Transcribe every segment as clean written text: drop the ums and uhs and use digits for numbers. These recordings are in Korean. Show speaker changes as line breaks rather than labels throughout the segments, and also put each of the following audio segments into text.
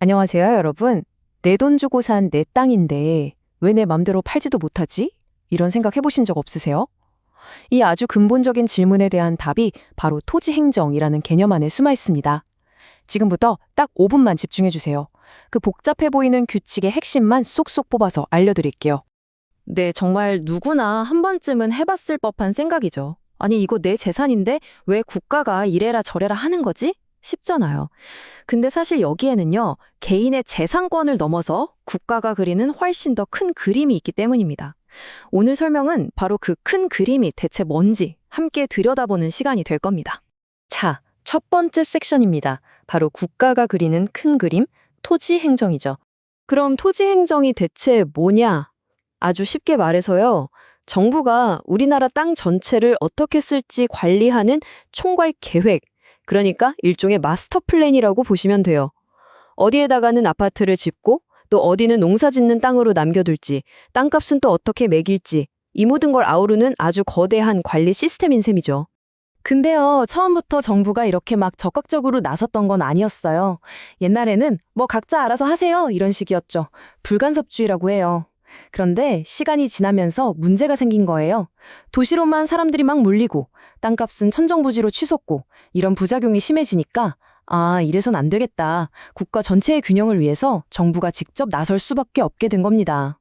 안녕하세요, 여러분. 내 돈 주고 산 내 땅인데 왜 내 맘대로 팔지도 못하지? 이런 생각 해보신 적 없으세요? 이 아주 근본적인 질문에 대한 답이 바로 토지 행정이라는 개념 안에 숨어 있습니다. 지금부터 딱 5분만 집중해 주세요. 그 복잡해 보이는 규칙의 핵심만 쏙쏙 뽑아서 알려드릴게요. 네, 정말 누구나 한 번쯤은 해봤을 법한 생각이죠. 아니, 이거 내 재산인데 왜 국가가 이래라 저래라 하는 거지? 싶잖아요. 근데 사실 여기에는요, 개인의 재산권을 넘어서 국가가 그리는 훨씬 더 큰 그림이 있기 때문입니다. 오늘 설명은 바로 그 큰 그림이 대체 뭔지 함께 들여다보는 시간이 될 겁니다. 자, 첫 번째 섹션입니다. 바로 국가가 그리는 큰 그림, 토지 행정이죠. 그럼 토지 행정이 대체 뭐냐? 아주 쉽게 말해서요, 정부가 우리나라 땅 전체를 어떻게 쓸지 관리하는 총괄 계획, 그러니까 일종의 마스터 플랜이라고 보시면 돼요. 어디에다가는 아파트를 짓고 또 어디는 농사 짓는 땅으로 남겨둘지, 땅값은 또 어떻게 매길지, 이 모든 걸 아우르는 아주 거대한 관리 시스템인 셈이죠. 근데요, 처음부터 정부가 이렇게 막 적극적으로 나섰던 건 아니었어요. 옛날에는 뭐 각자 알아서 하세요 이런 식이었죠. 불간섭주의라고 해요. 그런데 시간이 지나면서 문제가 생긴 거예요. 도시로만 사람들이 막 몰리고 땅값은 천정부지로 치솟고 이런 부작용이 심해지니까 이래선 안 되겠다. 국가 전체의 균형을 위해서 정부가 직접 나설 수밖에 없게 된 겁니다.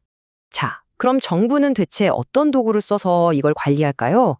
자, 그럼 정부는 대체 어떤 도구를 써서 이걸 관리할까요?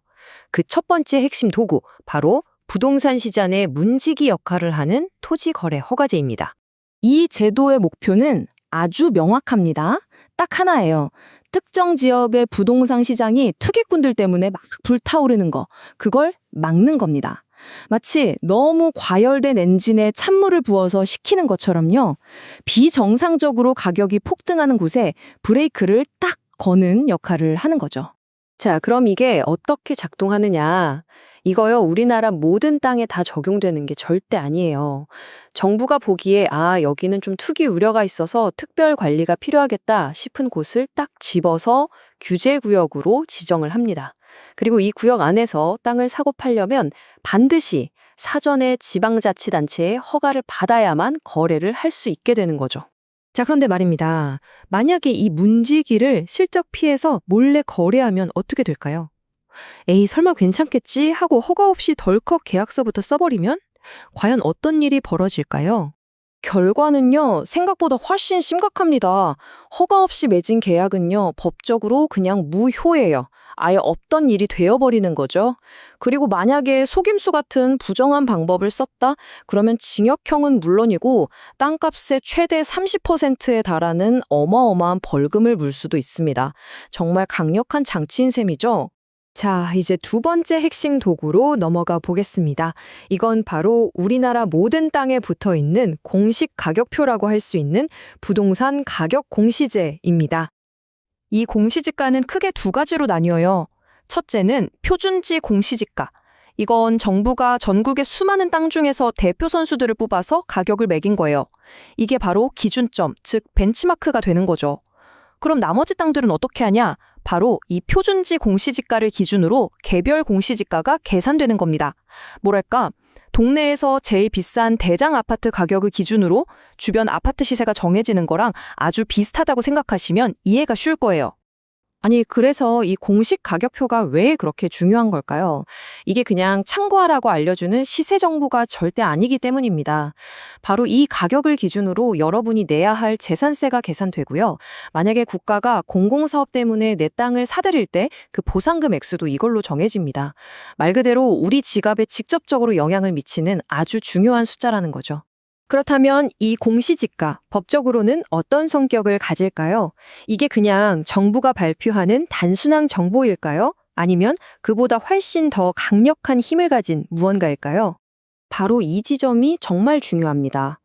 그 첫 번째 핵심 도구, 바로 부동산 시장의 문지기 역할을 하는 토지거래 허가제입니다. 이 제도의 목표는 아주 명확합니다. 딱 하나예요. 특정 지역의 부동산 시장이 투기꾼들 때문에 막 불타오르는 거, 그걸 막는 겁니다. 마치 너무 과열된 엔진에 찬물을 부어서 식히는 것처럼요. 비정상적으로 가격이 폭등하는 곳에 브레이크를 딱 거는 역할을 하는 거죠. 자, 그럼 이게 어떻게 작동하느냐? 이거요, 우리나라 모든 땅에 다 적용되는 게 절대 아니에요. 정부가 보기에 여기는 좀 투기 우려가 있어서 특별 관리가 필요하겠다 싶은 곳을 딱 집어서 규제 구역으로 지정을 합니다. 그리고 이 구역 안에서 땅을 사고 팔려면 반드시 사전에 지방자치단체의 허가를 받아야만 거래를 할 수 있게 되는 거죠. 자, 그런데 말입니다. 만약에 이 문지기를 실적 피해서 몰래 거래하면 어떻게 될까요? 에이, 설마 괜찮겠지 하고 허가 없이 덜컥 계약서부터 써버리면 과연 어떤 일이 벌어질까요? 결과는요, 생각보다 훨씬 심각합니다. 허가 없이 맺은 계약은요, 법적으로 그냥 무효예요. 아예 없던 일이 되어버리는 거죠. 그리고 만약에 속임수 같은 부정한 방법을 썼다? 그러면 징역형은 물론이고 땅값의 최대 30%에 달하는 어마어마한 벌금을 물 수도 있습니다. 정말 강력한 장치인 셈이죠. 자, 이제 두 번째 핵심 도구로 넘어가 보겠습니다. 이건 바로 우리나라 모든 땅에 붙어 있는 공식 가격표라고 할 수 있는 부동산 가격 공시제입니다. 이 공시지가는 크게 두 가지로 나뉘어요. 첫째는 표준지 공시지가. 이건 정부가 전국의 수많은 땅 중에서 대표 선수들을 뽑아서 가격을 매긴 거예요. 이게 바로 기준점, 즉 벤치마크가 되는 거죠. 그럼 나머지 땅들은 어떻게 하냐? 바로 이 표준지 공시지가를 기준으로 개별 공시지가가 계산되는 겁니다. 뭐랄까, 동네에서 제일 비싼 대장 아파트 가격을 기준으로 주변 아파트 시세가 정해지는 거랑 아주 비슷하다고 생각하시면 이해가 쉬울 거예요. 아니, 그래서 이 공식 가격표가 왜 그렇게 중요한 걸까요? 이게 그냥 참고하라고 알려주는 시세 정보가 절대 아니기 때문입니다. 바로 이 가격을 기준으로 여러분이 내야 할 재산세가 계산되고요. 만약에 국가가 공공사업 때문에 내 땅을 사들일 때 그 보상금 액수도 이걸로 정해집니다. 말 그대로 우리 지갑에 직접적으로 영향을 미치는 아주 중요한 숫자라는 거죠. 그렇다면 이 공시지가, 법적으로는 어떤 성격을 가질까요? 이게 그냥 정부가 발표하는 단순한 정보일까요? 아니면 그보다 훨씬 더 강력한 힘을 가진 무언가일까요? 바로 이 지점이 정말 중요합니다.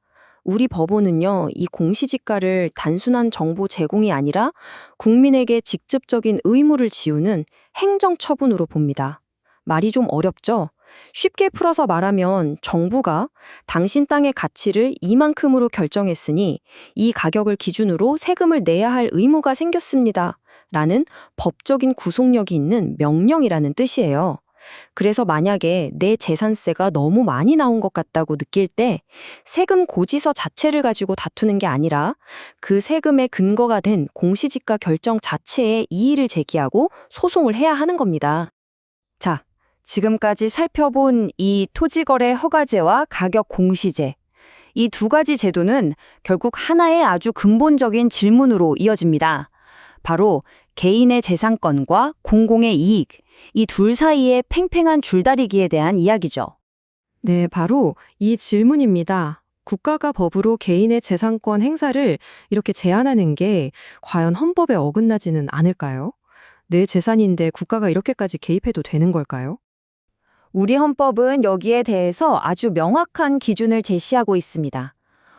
우리 법원은요, 이 공시지가를 단순한 정보 제공이 아니라 국민에게 직접적인 의무를 지우는 행정처분으로 봅니다. 말이 좀 어렵죠? 쉽게 풀어서 말하면 정부가 당신 땅의 가치를 이만큼으로 결정했으니 이 가격을 기준으로 세금을 내야 할 의무가 생겼습니다. 라는 법적인 구속력이 있는 명령이라는 뜻이에요.
그래서 만약에 내 재산세가 너무 많이 나온 것 같다고 느낄 때 세금 고지서 자체를 가지고 다투는 게 아니라 그 세금의 근거가 된 공시지가 결정 자체에 이의를 제기하고 소송을 해야 하는 겁니다. 자, 지금까지 살펴본 이 토지거래 허가제와 가격 공시제, 이 두 가지 제도는 결국 하나의 아주 근본적인 질문으로 이어집니다. 바로 개인의 재산권과 공공의 이익, 이 둘 사이의 팽팽한 줄다리기에 대한 이야기죠.
네, 바로 이 질문입니다. 국가가 법으로 개인의 재산권 행사를 이렇게 제한하는 게 과연 헌법에 어긋나지는 않을까요? 내 재산인데 국가가 이렇게까지 개입해도 되는 걸까요?
우리 헌법은 여기에 대해서 아주 명확한 기준을 제시하고 있습니다.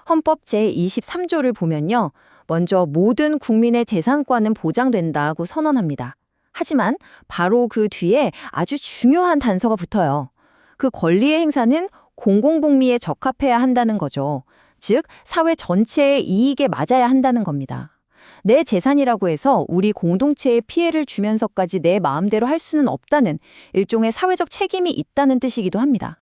헌법 제23조를 보면요. 먼저 모든 국민의 재산권은 보장된다고 선언합니다. 하지만 바로 그 뒤에 아주 중요한 단서가 붙어요. 그 권리의 행사는 공공복리에 적합해야 한다는 거죠. 즉, 사회 전체의 이익에 맞아야 한다는 겁니다. 내 재산이라고 해서 우리 공동체에 피해를 주면서까지 내 마음대로 할 수는 없다는 일종의 사회적 책임이 있다는 뜻이기도 합니다.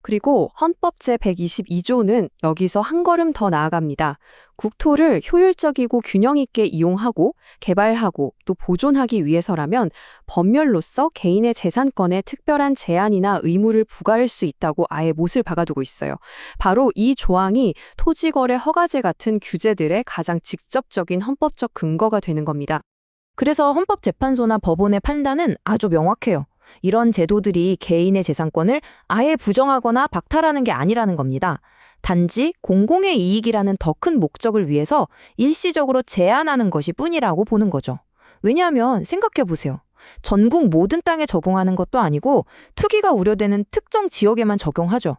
그리고 헌법 제122조는 여기서 한 걸음 더 나아갑니다. 국토를 효율적이고 균형 있게 이용하고 개발하고 또 보존하기 위해서라면 법률로서 개인의 재산권에 특별한 제한이나 의무를 부과할 수 있다고 아예 못을 박아두고 있어요. 바로 이 조항이 토지거래 허가제 같은 규제들의 가장 직접적인 헌법적 근거가 되는 겁니다. 그래서 헌법재판소나 법원의 판단은 아주 명확해요. 이런 제도들이 개인의 재산권을 아예 부정하거나 박탈하는 게 아니라는 겁니다. 단지 공공의 이익이라는 더 큰 목적을 위해서 일시적으로 제한하는 것이 뿐이라고 보는 거죠. 왜냐하면 생각해 보세요. 전국 모든 땅에 적용하는 것도 아니고 투기가 우려되는 특정 지역에만 적용하죠.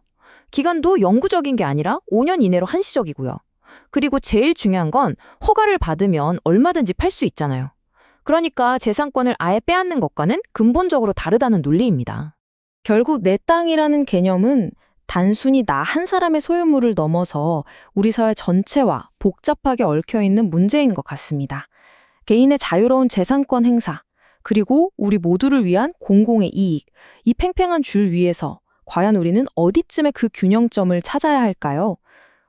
기간도 영구적인 게 아니라 5년 이내로 한시적이고요. 그리고 제일 중요한 건 허가를 받으면 얼마든지 팔 수 있잖아요. 그러니까 재산권을 아예 빼앗는 것과는 근본적으로 다르다는 논리입니다.
결국 내 땅이라는 개념은 단순히 나 한 사람의 소유물을 넘어서 우리 사회 전체와 복잡하게 얽혀있는 문제인 것 같습니다. 개인의 자유로운 재산권 행사, 그리고 우리 모두를 위한 공공의 이익, 이 팽팽한 줄 위에서 과연 우리는 어디쯤에 그 균형점을 찾아야 할까요?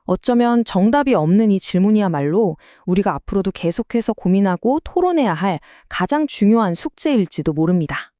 어쩌면 정답이 없는 이 질문이야말로 우리가 앞으로도 계속해서 고민하고 토론해야 할 가장 중요한 숙제일지도 모릅니다.